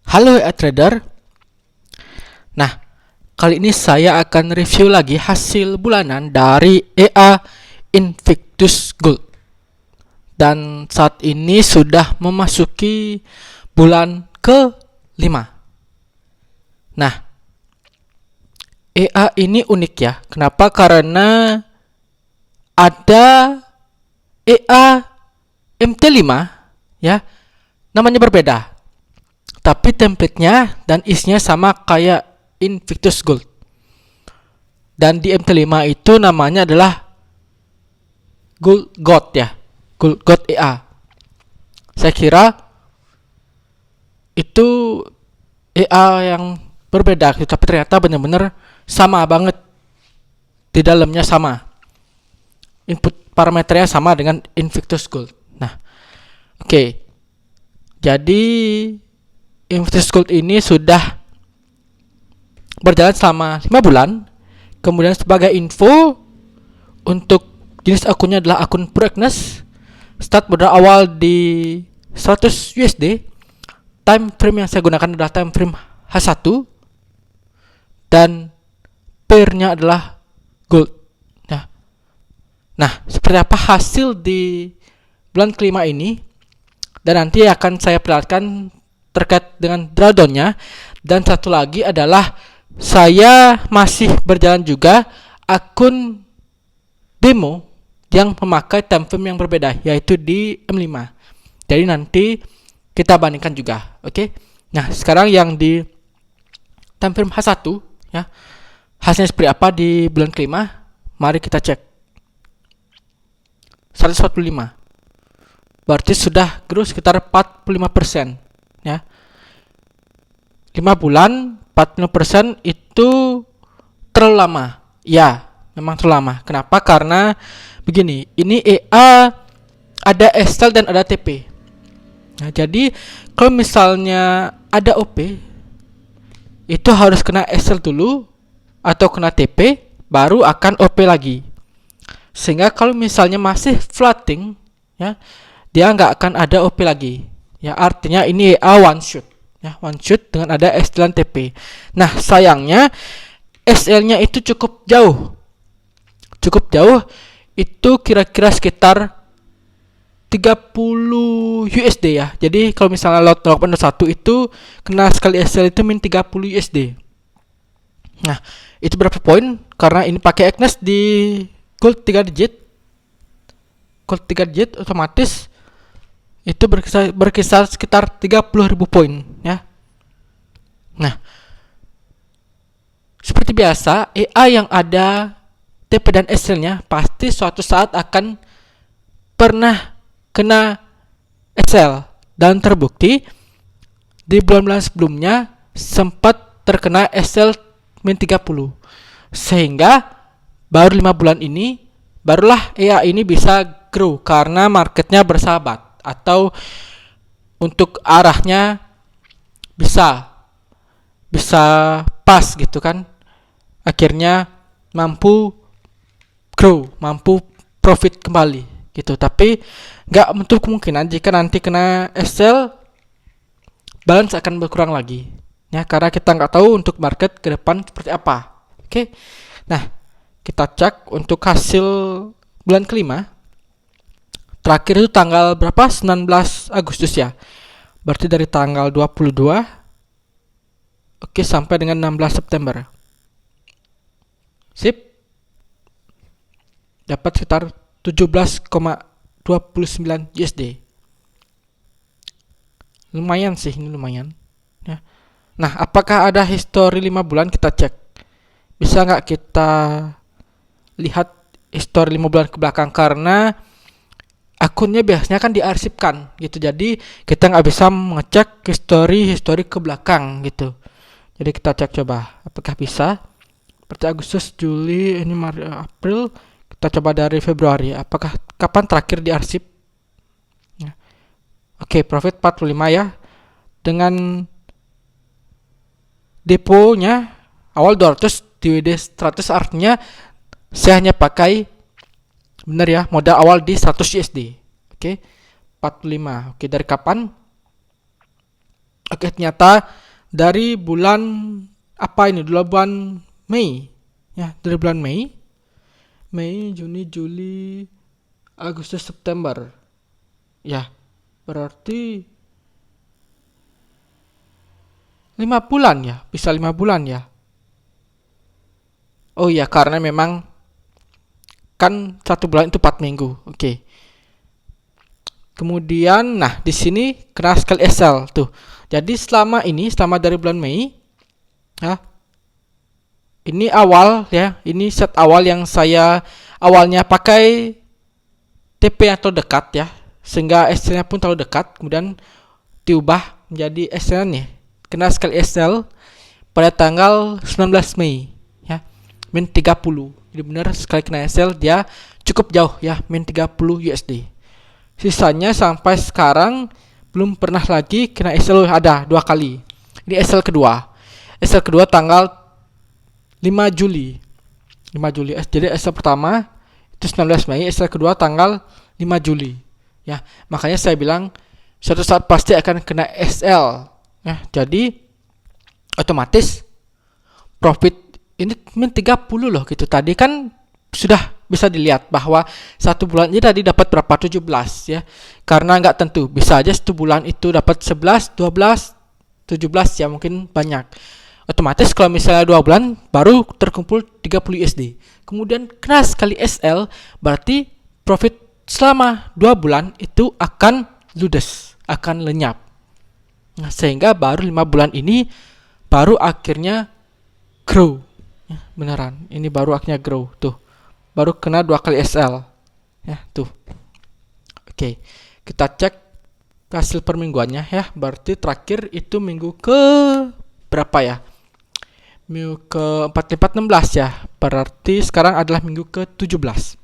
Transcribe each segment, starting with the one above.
Halo trader. Nah, kali ini saya akan review lagi hasil bulanan dari EA Invictus Gold. Dan saat ini sudah memasuki bulan ke-5. Nah, EA ini unik ya. Kenapa? Karena ada EA MT5 ya. Namanya berbeda. Tapi template-nya dan isinya sama kayak Invictus Gold. Dan di MT5 itu namanya adalah Gold God ya. Gold God EA. Saya kira itu EA yang berbeda, tapi ternyata benar-benar sama banget. Di dalamnya sama. Input parameternya sama dengan Invictus Gold. Nah, oke. Jadi Invictus Gold ini sudah berjalan selama 5 bulan. Kemudian sebagai info, untuk jenis akunnya adalah akun Proegnes. Start berawal di 100 USD. Time frame yang saya gunakan adalah time frame H1. Dan pairnya adalah gold. Nah, seperti apa hasil di bulan kelima ini? Dan nanti akan saya perlihatkan terkait dengan drawdownnya. Dan satu lagi adalah saya masih berjalan juga akun demo yang memakai time frame yang berbeda, yaitu di M5. Jadi nanti kita bandingkan juga. Oke. Nah, sekarang yang di time frame H1 ya. Hasilnya seperti apa di bulan kelima? Mari kita cek. 145. Berarti sudah grow sekitar 45% ya. 5 bulan 45% itu terlalu lama. Ya, memang terlalu lama. Kenapa? Karena begini, ini EA ada SL dan ada TP. Nah, jadi kalau misalnya ada OP, itu harus kena SL dulu atau kena TP, baru akan OP lagi. Sehingga kalau misalnya masih floating, ya, dia nggak akan ada OP lagi. Ya, artinya ini EA one shot. Ya, one shot dengan ada SL dan TP. Nah, sayangnya SL-nya itu cukup jauh. Cukup jauh, itu kira-kira sekitar 30 USD ya. Jadi kalau misalnya lot 0.1 itu kena sekali SL itu min 30 USD. Nah, itu berapa poin? Karena ini pakai Agnes di gold 3 digit. Gold 3 digit otomatis itu berkisar sekitar 30.000 poin ya. Nah, seperti biasa, EA yang ada TP dan SL-nya pasti suatu saat akan pernah kena SL, dan terbukti di bulan-bulan sebelumnya sempat terkena SL min 30. Sehingga baru 5 bulan ini barulah EA ini bisa grow karena marketnya bersahabat atau untuk arahnya bisa pas gitu kan. Akhirnya mampu grow, mampu profit kembali gitu. Tapi nggak menutup kemungkinan jika nanti kena SL, balance akan berkurang lagi ya, karena kita nggak tahu untuk market ke depan seperti apa. Oke. Nah, kita cek untuk hasil bulan kelima. Terakhir itu tanggal berapa? 19 Agustus ya. Berarti dari tanggal 22 sampai dengan 16 September. Sip. Dapat sekitar 17,29 USD. Lumayan sih, ini lumayan ya. Nah, apakah ada history 5 bulan? Kita cek. Bisa nggak kita lihat history 5 bulan ke belakang, karena akunnya biasanya kan diarsipkan gitu. Jadi kita nggak bisa mengecek history ke belakang gitu. Jadi kita cek coba apakah bisa. Seperti Agustus, Juli, ini Maret, April. Kita coba dari Februari. Apakah kapan terakhir diarsip? Ya. Oke, profit 45 ya. Dengan deponya awal 200, DWD 100, artinya saya hanya pakai, benar ya, modal awal di 100 USD. Oke. 45. Oke, dari kapan? Oke, ternyata dari bulan apa ini? Bulan Mei. Ya, dari bulan Mei, Juni, Juli, Agustus, September. Ya, berarti 5 bulan ya, bisa 5 bulan ya. Oh iya, karena memang kan 1 bulan itu 4 minggu. Oke. Kemudian, nah di sini kena skala Excel tuh. Jadi selama dari bulan Mei, ya, ini awal ya, ini set awal yang saya awalnya pakai TP yang terlalu dekat ya, sehingga Excel-nya pun terlalu dekat. Kemudian diubah menjadi Excel nih, kena skala Excel pada tanggal 19 Mei ya, min 30. Jadi benar sekali kena Excel dia cukup jauh ya, min 30 USD. Sisanya sampai sekarang belum pernah lagi kena Excel, ada 2 kali. Ini Excel kedua. Excel kedua tanggal 5 Juli. 5 Juli. Jadi Excel pertama itu 19 Mei, Excel kedua tanggal 5 Juli. Ya, makanya saya bilang suatu saat pasti akan kena Excel. Ya, jadi otomatis profit ini min 30 loh gitu. Tadi kan sudah bisa dilihat bahwa 1 bulan ini tadi dapat berapa? 17 ya. Karena nggak tentu, bisa aja 1 bulan itu dapat 11, 12, 17 ya, mungkin banyak. Otomatis kalau misalnya 2 bulan baru terkumpul 30 USD. Kemudian kena sekali SL, berarti profit selama 2 bulan itu akan ludes, akan lenyap. Nah, sehingga baru 5 bulan ini baru akhirnya grow. Ya, beneran, ini baru akhirnya grow tuh. Baru kena 2 kali SL. Ya, tuh. Oke, kita cek hasil permingguannya ya. Berarti terakhir itu minggu ke berapa ya? Minggu ke 16 ya. Berarti sekarang adalah minggu ke 17.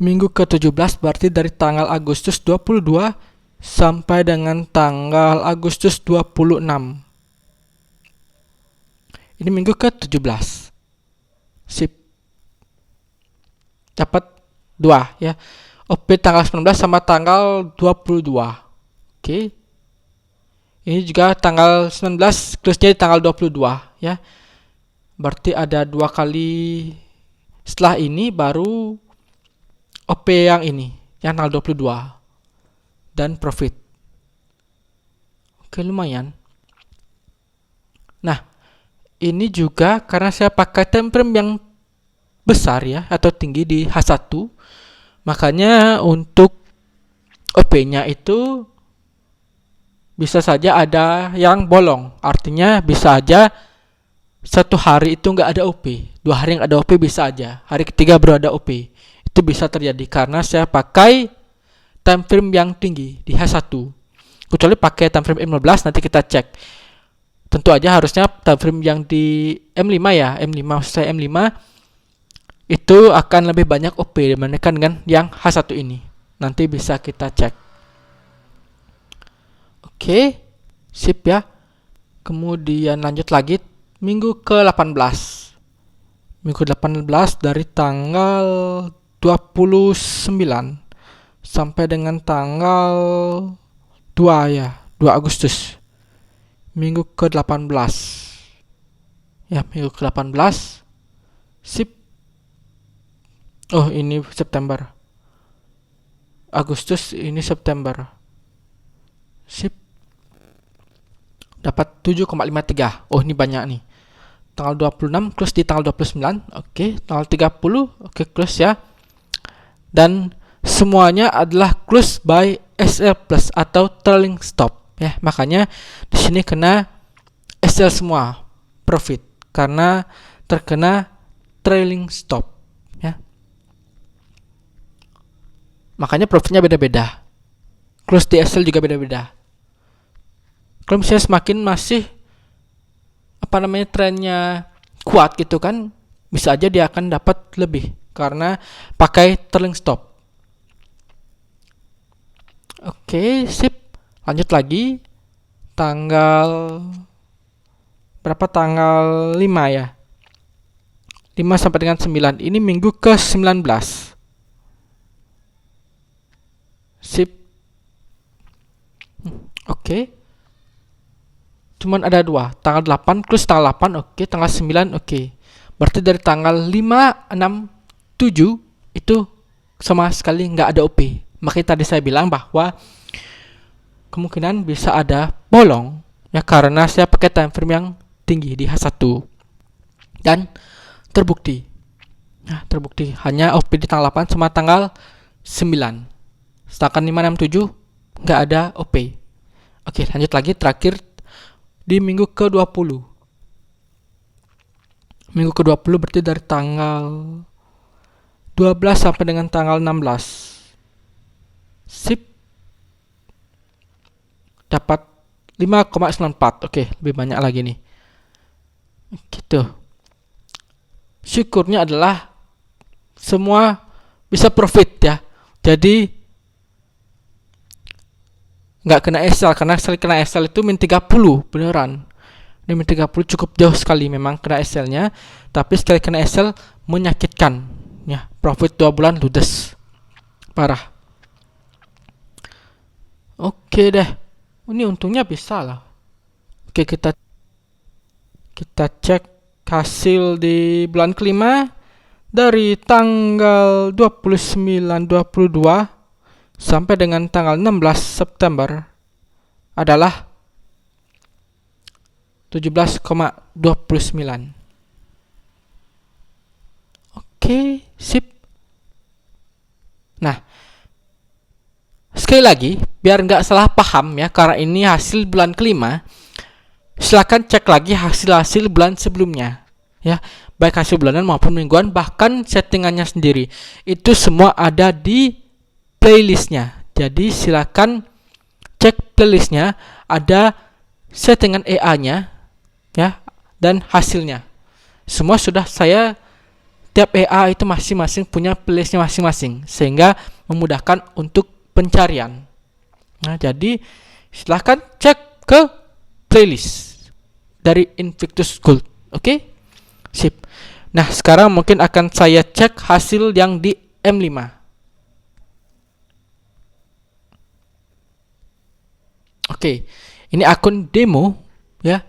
Minggu ke 17 berarti dari tanggal Agustus 22 sampai dengan tanggal Agustus 26. Ini minggu ke 17. Sip. Dapat 2 ya. OP tanggal 19 sama tanggal 22. Oke. Ini juga tanggal 19 close-nya di tanggal 22 ya. Berarti ada 2 kali setelah ini baru OP yang ini, yang tanggal 22 dan profit. Oke, lumayan. Nah, ini juga karena saya pakai time frame yang besar ya, atau tinggi di H1, makanya untuk OP-nya itu bisa saja ada yang bolong. Artinya bisa aja 1 hari itu nggak ada OP, 2 hari nggak ada OP bisa aja, hari ketiga baru ada OP. Itu bisa terjadi karena saya pakai time frame yang tinggi di H1. Kecuali pakai time frame M15, nanti kita cek. Tentu aja harusnya time frame yang di M5 ya, M5 maksud saya M5 itu akan lebih banyak OP dibandingkan dengan yang H1 ini. Nanti bisa kita cek. Oke, sip ya. Kemudian lanjut lagi minggu ke-18. Minggu 18 dari tanggal 29 sampai dengan tanggal 2 ya, 2 Agustus. Minggu ke-18. Ya, minggu ke-18. Sip. Oh, ini September. Agustus, ini September. Sip. Dapat 7,53. Oh, ini banyak nih. Tanggal 26 close di tanggal 29. Oke, tanggal 30 oke close ya. Dan semuanya adalah close by SL plus atau trailing stop ya. Makanya di sini kena SL semua profit karena terkena trailing stop ya. Makanya profitnya beda-beda. Close di SL juga beda-beda. Kalau misalnya semakin masih trennya kuat gitu kan, bisa aja dia akan dapat lebih karena pakai trailing stop. Oke, sip. Lanjut lagi. Tanggal berapa? Tanggal 5 ya. 5 sampai dengan 9. Ini minggu ke-19. Sip. Oke. cuman ada dua, tanggal 8 close tanggal 8, oke, tanggal 9, oke. Berarti dari tanggal 5, 6, 7 itu sama sekali nggak ada OP. Makanya tadi saya bilang bahwa kemungkinan bisa ada bolong ya, karena saya pakai time frame yang tinggi di H1 dan terbukti. Nah, terbukti hanya OP di tanggal 8 sama tanggal 9. Sedangkan 5, 6, 7 nggak ada OP. Oke, lanjut lagi terakhir di minggu ke-20. Minggu ke-20 berarti dari tanggal 12 sampai dengan tanggal 16. Sip. Dapat 5,94. Oke, lebih banyak lagi nih. Gitu. Syukurnya adalah semua bisa profit ya. Jadi nggak kena SL, karena sekali kena SL itu min 30 beneran. Ini min 30 cukup jauh sekali memang kena SL-nya, tapi sekali kena SL menyakitkan ya. Profit 2 bulan ludes. Parah. Oke deh. Ini untungnya bisa lah. Oke, kita cek hasil di bulan kelima dari tanggal 29-22 sampai dengan tanggal 16 September adalah 17,29. Oke, sip. Nah, sekali lagi biar nggak salah paham ya, karena ini hasil bulan kelima, silakan cek lagi hasil-hasil bulan sebelumnya ya, baik hasil bulanan maupun mingguan, bahkan settingannya sendiri itu semua ada di playlistnya. Jadi silakan cek playlistnya, ada settingan EA-nya ya, dan hasilnya semua sudah saya, tiap EA itu masing-masing punya playlistnya masing-masing sehingga memudahkan untuk pencarian. Nah, jadi silahkan cek ke playlist dari Invictus Gold. Oke? Sip. Nah, sekarang mungkin akan saya cek hasil yang di M5. Oke. Ini akun demo ya,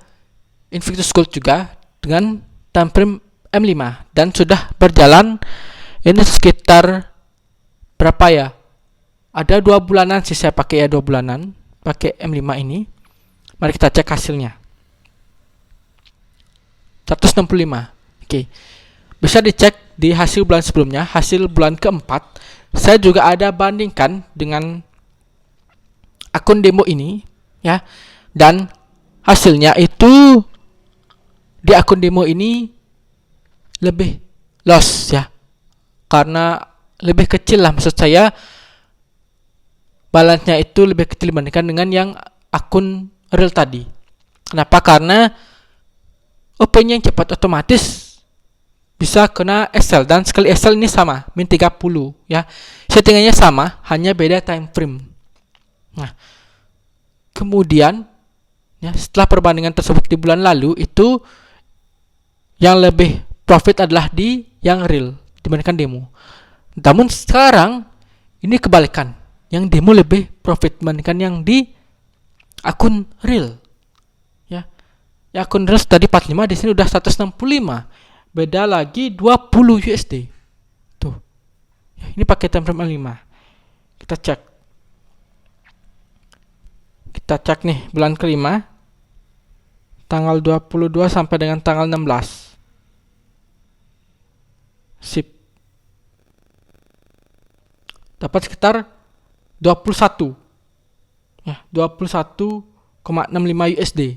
Invictus Gold juga dengan time frame M5 dan sudah berjalan ini sekitar berapa ya? Ada 2 bulanan sih saya pakai ya, 2 bulanan pakai M5 ini. Mari kita cek hasilnya. 165. Oke. Bisa dicek di hasil bulan sebelumnya, hasil bulan keempat. Saya juga ada bandingkan dengan akun demo ini ya. Dan hasilnya itu di akun demo ini lebih loss ya. Karena lebih kecil lah, maksud saya balance-nya itu lebih kecil dibandingkan dengan yang akun real tadi. Kenapa? Karena open yang cepat otomatis bisa kena SL, dan sekali SL ini sama min 30 ya. Settingannya sama, hanya beda time frame. Nah, kemudian ya, setelah perbandingan tersebut di bulan lalu itu yang lebih profit adalah di yang real dibandingkan demo. Namun sekarang ini kebalikan, yang demo lebih profit dibandingkan yang di akun real ya. Ya, akun real tadi 45, di sini udah 165, beda lagi 20 USD tuh ya. Ini pakai time frame 5. Kita cek nih bulan kelima tanggal 22 sampai dengan tanggal 16. Sip. Dapat sekitar 21 ya, 21,65 USD.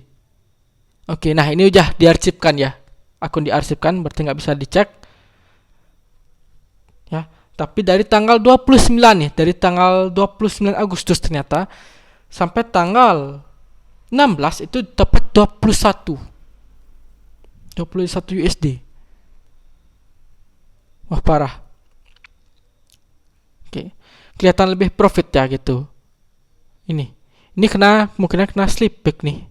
Oke, nah ini udah diarsipkan ya, akun diarsipkan, berarti nggak bisa dicek ya. Tapi dari tanggal 29 nih, dari tanggal 29 Agustus ternyata sampai tanggal 16 itu dapat 21 USD. Wah, parah. Oke, kelihatan lebih profit ya gitu. Ini kemungkinan kena slip back nih.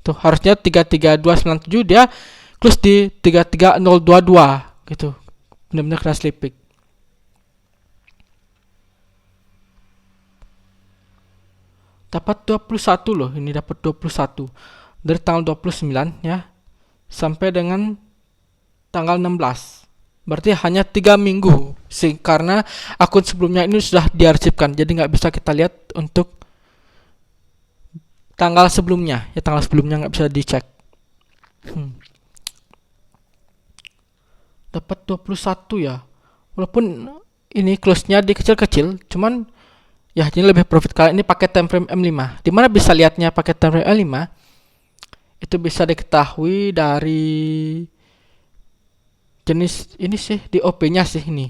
Tuh, harusnya 33297, dia close di 33022 gitu. Benar-benar kena slip back. Dapat 21 loh, ini dapat 21. dari tanggal 29 ya sampai dengan tanggal 16. Berarti hanya 3 minggu sih, karena akun sebelumnya ini sudah diarsipkan, jadi nggak bisa kita lihat untuk tanggal sebelumnya. Ya, tanggal sebelumnya nggak bisa dicek. Dapat 21 ya. Walaupun ini close-nya dikecil-kecil, cuman ya ini lebih profit kali ini pakai time frame M5. Dimana bisa lihatnya pakai time frame M5? Itu bisa diketahui dari jenis ini sih, di OP-nya sih ini.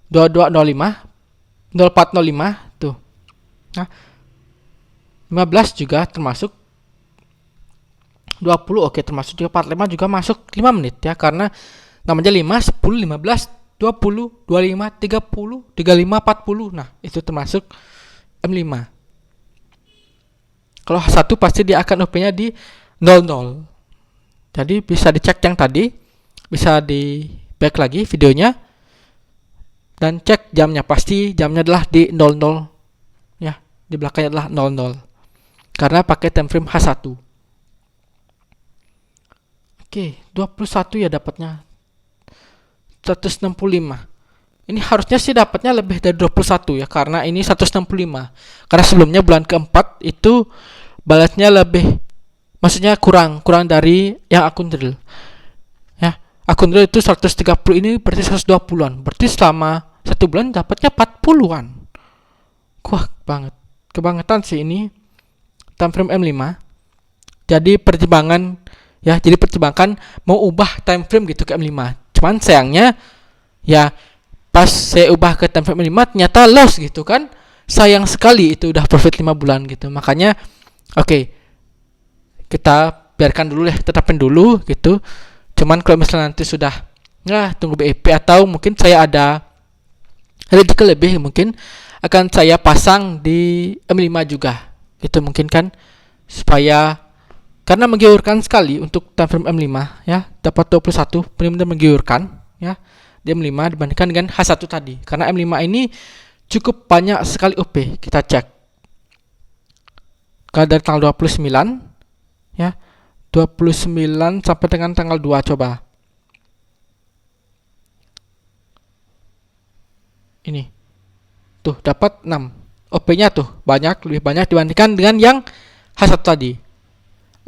2205, 0405 tuh. Nah, 15 juga termasuk, 20 oke termasuk, juga 45 juga masuk 5 menit ya, karena namanya 5, 10, 15, 20, 25, 30, 35, 40. Nah, itu termasuk M5. Kalau H1 pasti dia akan OP-nya di 00. Jadi bisa dicek yang tadi, bisa di back lagi videonya dan cek jamnya, pasti jamnya adalah di 00 ya, di belakangnya adalah 00 karena pakai time frame H1. Oke, 21 ya dapatnya 165. Ini harusnya sih dapatnya lebih dari 21 ya, karena ini 165. Karena sebelumnya bulan keempat itu balasnya lebih, maksudnya kurang dari yang akun drill. Ya, akun drill itu 130, ini berarti 120-an. Berarti selama 1 bulan dapatnya 40-an. Wah, kebangetan sih ini time frame M5. Jadi pertimbangan ya, jadi pertimbangkan mau ubah time frame gitu ke M5. Cuman sayangnya ya pas saya ubah ke time frame 5 ternyata loss gitu kan. Sayang sekali, itu udah profit 5 bulan gitu. Makanya oke, kita biarkan dulu deh, tetapin dulu gitu. Cuman kalau misalnya nanti sudah tunggu BEP, atau mungkin saya ada rezeki lebih, mungkin akan saya pasang di M5 juga gitu mungkin kan, supaya karena menggiurkan sekali untuk time frame M5 ya, dapat 21 benar-benar menggiurkan ya di M5 dibandingkan dengan H1 tadi. Karena M5 ini cukup banyak sekali OP. Kita cek. Kalau dari tanggal 29 ya, 29 sampai dengan tanggal 2 coba. Ini. Tuh dapat 6. OP-nya tuh banyak, lebih banyak dibandingkan dengan yang H1 tadi.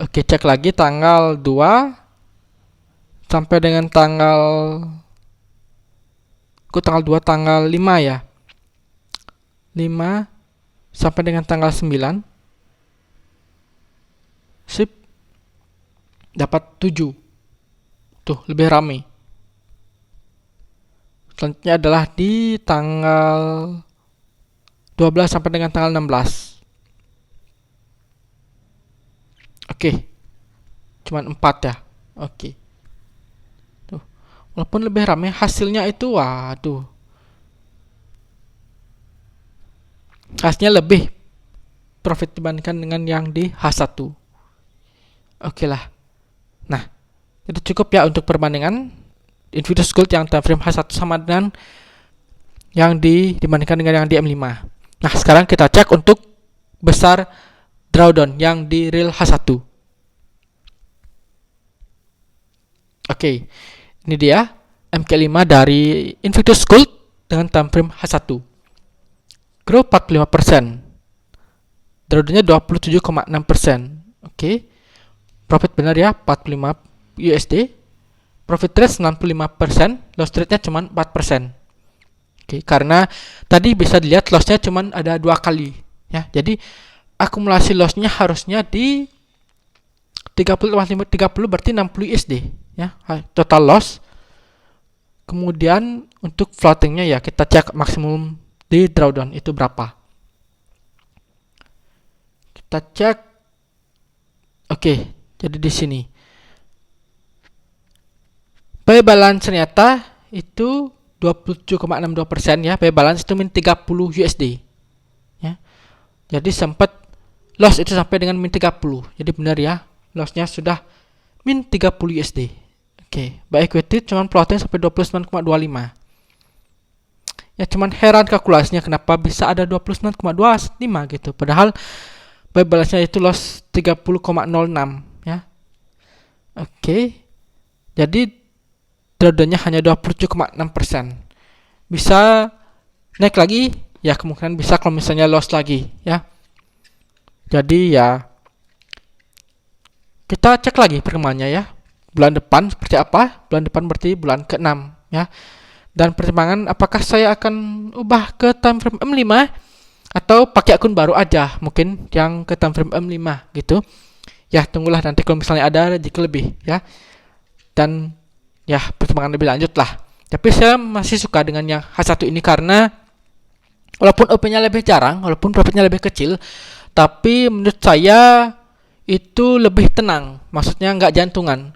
Oke, cek lagi tanggal 2 sampai dengan tanggal 2 tanggal 5 ya. 5 sampai dengan tanggal 9. Sip. Dapat 7. Tuh, lebih ramai. Selanjutnya adalah di tanggal 12 sampai dengan tanggal 16. Oke. Cuman 4 ya. Oke. Tuh. Walaupun lebih ramai, hasilnya itu waduh. Hasilnya lebih profit dibandingkan dengan yang di H1. Oke lah. Nah, itu cukup ya untuk perbandingan Invictus Gold yang time frame H1 sama dengan yang dibandingkan dengan yang di M5. Nah, sekarang kita cek untuk besar drawdown yang di real H1. Oke, ini dia MK5 dari Invictus Gold dengan time frame H1. Grow 45%. Drawdownnya 27,6%. Oke. Profit benar ya 45 USD. Profit rate 95%, loss rate-nya cuma 4%. Oke, karena tadi bisa dilihat loss-nya cuma ada 2 kali ya. Jadi akumulasi loss-nya harusnya di 30 berarti 60 USD ya, total loss. Kemudian untuk floating-nya ya kita cek maksimum di drawdown itu berapa. Kita cek. Oke, jadi di sini pay balance ternyata itu 27,62% ya. Pay balance itu min 30 USD ya. Jadi sempat loss itu sampai dengan min 30. Jadi benar ya, lossnya sudah min 30 USD. Oke, by equity cuman floating sampai 29,25. Ya cuman heran kalkulasinya kenapa bisa ada 29,25 gitu. Padahal by balance-nya itu loss 30,06 ya. Oke. Jadi dradanya hanya 27,6%. Bisa naik lagi, ya kemungkinan bisa kalau misalnya loss lagi ya. Jadi ya kita cek lagi perkembangannya ya. Bulan depan seperti apa? Bulan depan berarti bulan ke-6 ya. Dan pertimbangan apakah saya akan ubah ke time frame M5 atau pakai akun baru aja, mungkin yang ke time frame M5 gitu. Ya, tunggulah nanti kalau misalnya ada rezeki lebih ya. Dan ya pertimbangan lebih lanjut lah. Tapi saya masih suka dengan yang H1 ini karena walaupun OP-nya lebih jarang, walaupun profitnya lebih kecil, tapi menurut saya itu lebih tenang. Maksudnya nggak jantungan,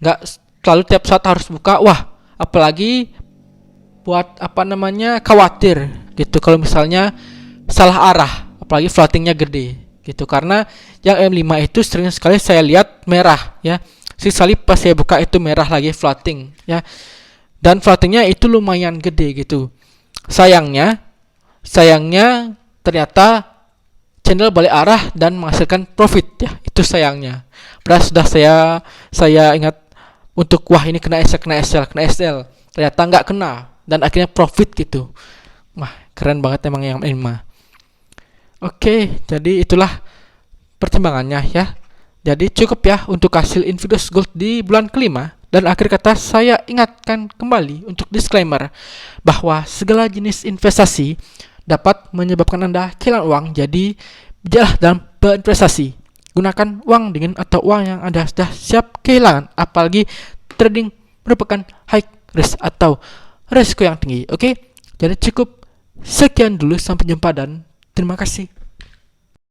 nggak selalu tiap saat harus buka. Wah, apalagi buat apa namanya khawatir gitu kalau misalnya salah arah, apalagi floatingnya gede gitu. Karena yang M5 itu sering sekali saya lihat merah ya. Sekali pas saya buka itu merah lagi floating ya. Dan floatingnya itu lumayan gede gitu. Sayangnya ternyata channel balik arah dan menghasilkan profit ya. Itu sayangnya. Padahal sudah saya ingat untuk wah ini kena SL. Ternyata nggak kena dan akhirnya profit gitu. Wah, keren banget emang yang M5. Oke, jadi itulah pertimbangannya ya. Jadi cukup ya untuk hasil Invidos Gold di bulan kelima. Dan akhir kata saya ingatkan kembali untuk disclaimer bahwa segala jenis investasi dapat menyebabkan Anda kehilangan uang. Jadi bijaklah dalam berinvestasi. Gunakan uang dingin atau uang yang Anda sudah siap kehilangan. Apalagi trading merupakan high risk atau risiko yang tinggi. Oke, jadi cukup sekian dulu, sampai jumpa dan terima kasih.